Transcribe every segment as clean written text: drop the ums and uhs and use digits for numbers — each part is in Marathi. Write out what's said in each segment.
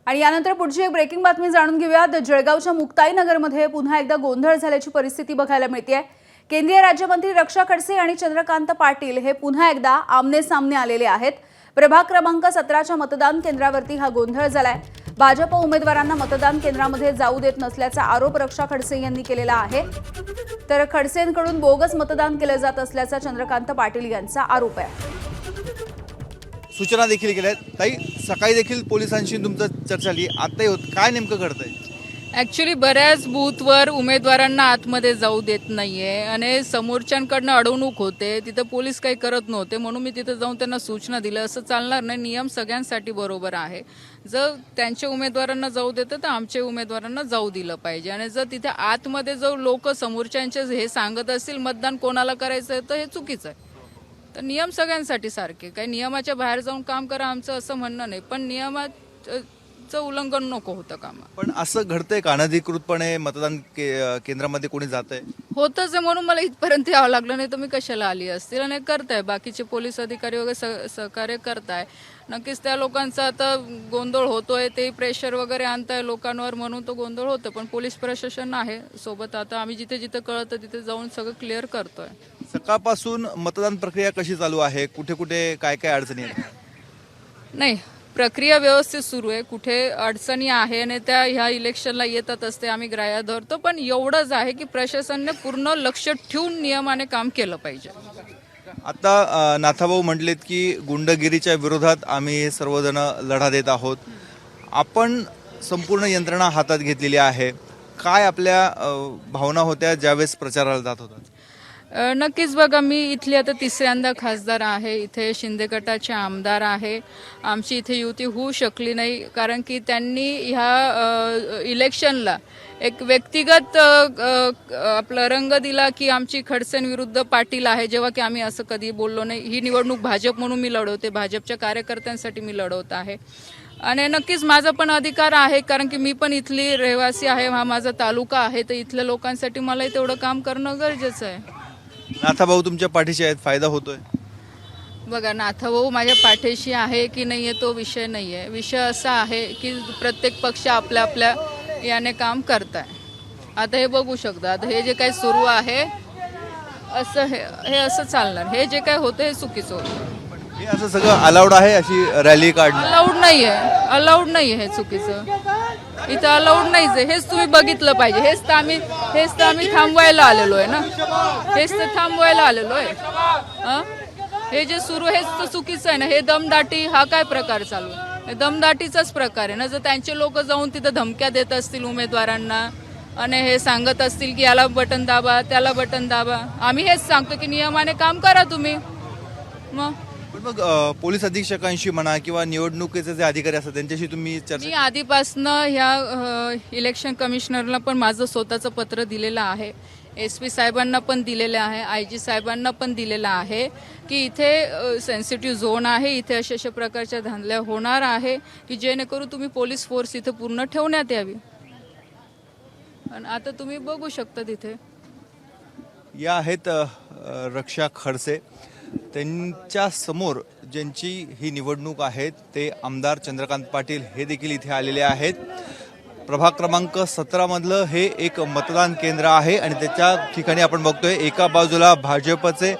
आणि यानंतर पुढची एक ब्रेकिंग बातमी जाणून घेऊयात। जळगावच्या मुक्ताईनगरमध्ये पुन्हा एकदा गोंधळ झाल्याची परिस्थिती बघायला मिळते। केंद्रीय राज्यमंत्री रक्षा खडसे आणि चंद्रकांत पाटील हे पुन्हा एकदा आमने सामने आलेले आहेत। प्रभाग क्रमांक 17च्या मतदान केंद्रावरती हा गोंधळ झालाय। भाजप उमेदवारांना मतदान केंद्रामध्ये जाऊ देत नसल्याचा आरोप रक्षा खडसे यांनी केलेला आहे। तर खडसेंकडून बोगस मतदान केले जात असल्याचा चंद्रकांत पाटील यांचा आरोप आहे। सूचना देखील केल्या आहेत। ताई, सकाळी देखील पोलिसांशी तुमचं चर्चा झाली, आताही होत, काय नेमकं घडतंय? ॲक्च्युली बऱ्याच बूथवर उमेदवारांना आतमध्ये जाऊ देत नाहीये आणि समोरच्यांकडनं अडवणूक होते। तिथं पोलीस काही करत नव्हते, म्हणून मी तिथं जाऊन त्यांना सूचना दिल्या, असं चालणार नाही, नियम सगळ्यांसाठी बरोबर आहे। जर त्यांच्या उमेदवारांना जाऊ देतं तर आमच्या उमेदवारांना जाऊ दिलं पाहिजे। आणि जर तिथे आतमध्ये जर लोक समोरच्यांचे हे सांगत असतील मतदान कोणाला करायचं तर हे चुकीचं आहे। तर नियम सगळ्यांसाठी सारखे, काही नियमाच्या बाहेर जाऊन काम करा आमचं असं म्हणणं नाही, पण नियमाचं उल्लंघन नको होतं कामा। पण असं घडतंय का अनधिकृतपणे मतदान केंद्रामध्ये कोणी जातंय? होतच आहे, म्हणून मला इथपर्यंत यावं लागलं, नाही तर मी कशाला आली असतील। आणि करताय बाकीचे पोलीस अधिकारी वगैरे सहकार्य करताय। नक्कीच त्या लोकांचा आता गोंधळ होतोय, ते प्रेशर वगैरे आणताय लोकांवर, म्हणून तो गोंधळ होतो। पण पोलीस प्रशासन आहे सोबत, आता आम्ही जिथे जिथे कळतं तिथे जाऊन सगळं क्लिअर करतोय। सकाळपासून मतदान प्रक्रिया कशी चालू आहे? कुठे कुठे काय काय अडचणी आहेत? नाही, प्रक्रिया व्यवस्थित सुरू आहे। कुठे अडचणी आहे आणि त्या ह्या इलेक्शनला येतात असते, आम्ही ग्राह्य धरतो, पण एवढंच आहे की प्रशासनाने पूर्ण लक्ष ठेवून नियमाने काम केलं पाहिजे। आता नाथाभाऊ म्हटलेत की गुंडगिरीच्या विरोधात आम्ही सर्वजण लढा देत आहोत। आपण संपूर्ण यंत्रणा हातात घेतलेली आहे, काय आपल्या भावना होत्या ज्यावेळेस प्रचाराला जात होता? नक्कीच बघा, मी इथली आता तिसऱ्यांदा खासदार आहे, इथे शिंदे गटाचे आमदार आहे। आमची इथे युती होऊ शकली नाही कारण की त्यांनी ह्या इलेक्शनला एक व्यक्तिगत आपला रंग दिला की आमची खडसेंविरुद्ध पाटील आहे, जेव्हा की आम्ही असं कधी बोललो नाही। ही निवडणूक भाजप म्हणून मी लढवते, भाजपच्या कार्यकर्त्यांसाठी मी लढवत आहे आणि नक्कीच माझा पण अधिकार आहे कारण की मी पण इथली रहिवासी आहे, हा माझा तालुका आहे, तर इथल्या लोकांसाठी मला तेवढं काम करणं गरजेचं आहे। नाथाभाऊ तुमच्या पाठीशी आहेत, फायदा होतोय? बघा, नाथाभाऊ माझ्या पाठीशी आहे की नाही आहे तो विषय नाही आहे। विषय असा आहे की प्रत्येक पक्ष आपल्या आपल्या याने काम करत आहे। आता हे बघू शकता, आता हे जे काही सुरू आहे असं हे असं चालणार, हे जे काही होतं हे चुकीचं होतं। हे असं सगळं अलाउड आहे, अशी रॅली काढणं अलाउड नाही आहे, अलाउड नाही आहे, हे चुकीचं इथं अलाउड नाहीच आहे। हेच तुम्ही बघितलं पाहिजे, हेच तर आम्ही थांबवायला आलेलो आहे ना, हेच तर थांबवायला आलेलो आहे। हे जे सुरू हेच तर चुकीचं आहे ना। हे दमदाटी हा काय प्रकार चालू आहे? हे दमदाटीचाच प्रकार आहे ना। जर त्यांचे लोक जाऊन तिथं धमक्या देत असतील उमेदवारांना आणि हे सांगत असतील की याला बटन दाबा त्याला बटन दाबा, आम्ही हेच सांगतो की नियमाने काम करा तुम्ही। मग पोलीस अधीक्षकांशी म्हणा किंवा निवडणुकीचे जे अधिकारी असतात त्यांच्याशी तुम्ही चर्चा? मी आधीपासनं ह्या इलेक्शन कमिशनरला पण माझं स्वतःचं पत्र दिलेलं आहे, SP साहेबांना पण दिलेलं आहे, IG साहेबांना पण दिलेलं आहे की इथे सेन्सिटिव्ह झोन आहे, इथे अशा प्रकारच्या धांदल्या होणार आहे की जेणेकरून तुम्ही पोलीस फोर्स इथे पूर्ण ठेवण्यात यावी। आणि आता तुम्ही बघू शकता तिथे या आहेत रक्षा खडसे। त्यांच्या समोर ज्यांची ही निवडणूक आहे ते आमदार चंद्रकांत पाटील हे देखील इथे आलेले आहेत। प्रभाग क्रमांक 17 मधलं हे एक मतदान केंद्र आहे आणि त्याच्या ठिकाणी आपण बघतोय एका बाजूला भाजपचे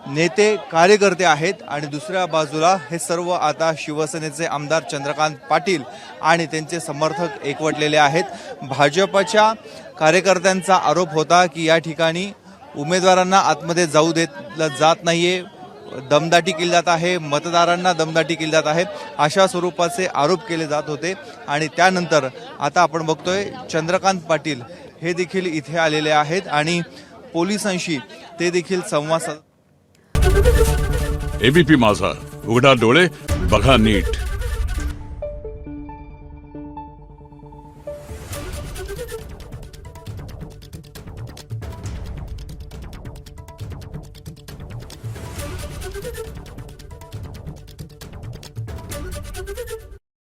नेते कार्यकर्ते आहेत आणि दुसऱ्या बाजूला हे सर्व आता शिवसेनेचे आमदार चंद्रकांत पाटील आणि त्यांचे समर्थक एकवटलेले आहेत। भाजपच्या कार्यकर्त्यांचा आरोप होता की या ठिकाणी उमेदवारांना आतमध्ये जाऊ देतलं जात नाहीये, दमदाटी केली जात आहे, मतदारांना दमदाटी केली जात आहे, अशा स्वरूपाचे आरोप केले जात होते। आणि त्यानंतर आता आपण बघतोय चंद्रकांत पाटील हे देखील इथे आलेले आहेत आणि पोलिसांशी ते देखील संवाद ABP माझा, उघडा डोळे बघा नीट।